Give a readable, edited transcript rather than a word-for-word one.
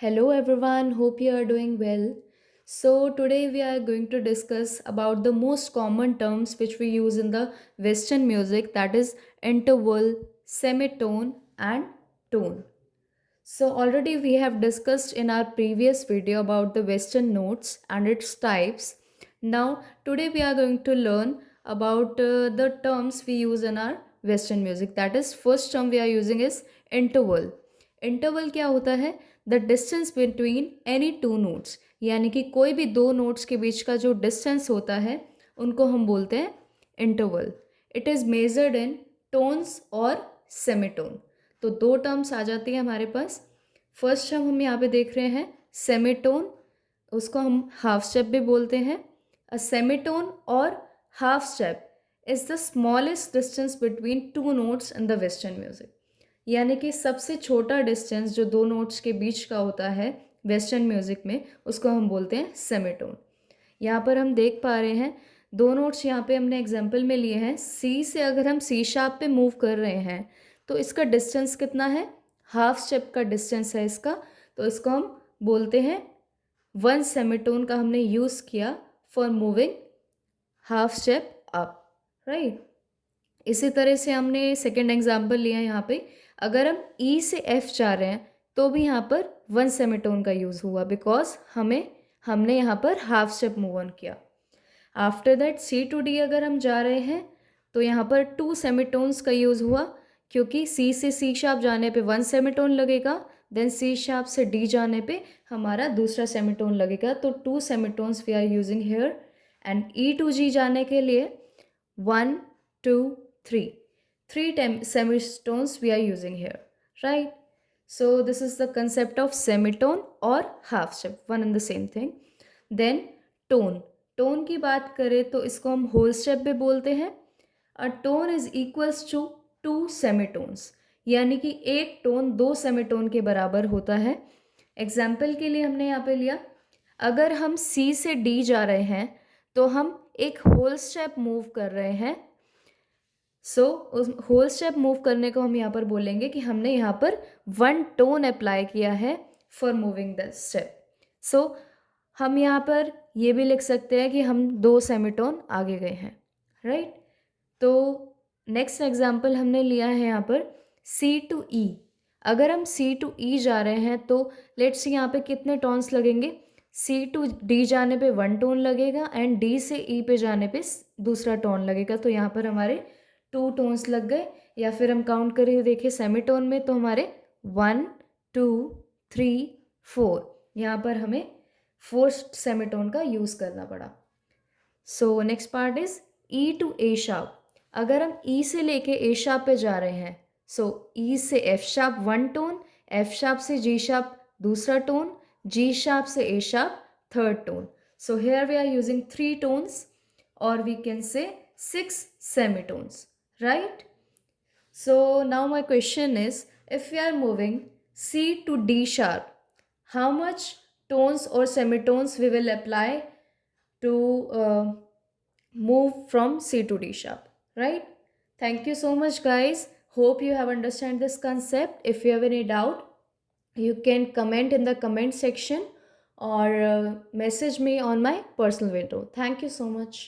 Hello everyone, hope you are doing well. So today we are going to discuss about the most common terms which we use in the western music, that is interval, semitone and tone. So already we have discussed in our previous video about the western notes and its types. Now today we are going to learn about the terms we use in our western music. That is, first term we are using is interval. Interval क्या होता है? The distance between any two notes, यानी कि कोई भी दो notes के बीच का जो डिस्टेंस होता है उनको हम बोलते हैं interval. It is measured in tones और सेमीटोन. तो दो टर्म्स आ जाती हैं हमारे पास. फर्स्ट टर्म हम यहाँ पे देख रहे हैं सेमीटोन, उसको हम हाफ स्टेप भी बोलते हैं. अ सेमीटोन और half step is the smallest distance between two notes in the western music. यानी कि सबसे छोटा डिस्टेंस जो दो नोट्स के बीच का होता है वेस्टर्न म्यूज़िक में, उसको हम बोलते हैं सेमीटोन. यहाँ पर हम देख पा रहे हैं दो नोट्स यहाँ पे हमने एग्जांपल में लिए हैं. सी से अगर हम सी शार्प पे मूव कर रहे हैं तो इसका डिस्टेंस कितना है? हाफ स्टेप का डिस्टेंस है इसका. तो इसको हम बोलते हैं वन सेमीटोन का हमने यूज़ किया for moving half step up, right. इसी तरह से हमने सेकेंड एग्जाम्पल लिया है यहाँ पे. अगर हम ई से एफ जा रहे हैं तो भी यहाँ पर वन सेमीटोन का यूज़ हुआ, बिकॉज हमने यहाँ पर हाफ स्टेप मूव ऑन किया. After that C to D अगर हम जा रहे हैं तो यहाँ पर टू सेमीटोन्स का यूज़ हुआ, क्योंकि सी से सी शार्प जाने पे वन सेमीटोन लगेगा, देन सी शार्प से डी जाने पे हमारा दूसरा सेमीटोन लगेगा. तो two semitones we are using here. And E to G जाने के लिए one two three semitones we are using here, right? So this is the concept of semitone or half step, one and the same thing. Then tone की बात करें तो इसको हम whole step भी बोलते हैं. A tone is equals to two semitones, यानी कि एक टोन दो सेमीटोन के बराबर होता है. एग्जाम्पल के लिए हमने यहाँ पे लिया, अगर हम C से D जा रहे हैं तो हम एक होल स्टेप मूव कर रहे हैं. सो उस होल स्टेप मूव करने को हम यहाँ पर बोलेंगे कि हमने यहाँ पर वन टोन अप्लाई किया है फॉर मूविंग द स्टेप. सो हम यहाँ पर ये भी लिख सकते हैं कि हम दो सेमीटोन आगे गए हैं, राइट. तो नेक्स्ट एग्जाम्पल हमने लिया है यहाँ पर सी टू ई. अगर हम सी टू ई जा रहे हैं तो लेट्स सी यहाँ पे कितने टोन्स लगेंगे? सी टू डी जाने पे वन टोन लगेगा एंड डी से ई पे जाने पे दूसरा टोन लगेगा. तो यहाँ पर हमारे टू टोन्स लग गए. या फिर हम काउंट करके देखें सेमीटोन में तो हमारे 1 2 3 4, यहाँ पर हमें फोर्थ सेमीटोन का यूज़ करना पड़ा. So next part is E to A sharp. अगर हम ई से लेके ए शार्प पे जा रहे हैं, सो ई से F sharp one tone, F sharp से जी शार्प दूसरा टोन, जी शार्प से A sharp third tone. So here we are using three tones और we can say 6 semitones, right? So now my question is, if we are moving C to D sharp, how much tones or semitones we will apply to move from C to D sharp, right? Thank you so much guys. Hope you have understand this concept. If you have any doubt, you can comment in the comment section or message me on my personal window. Thank you so much.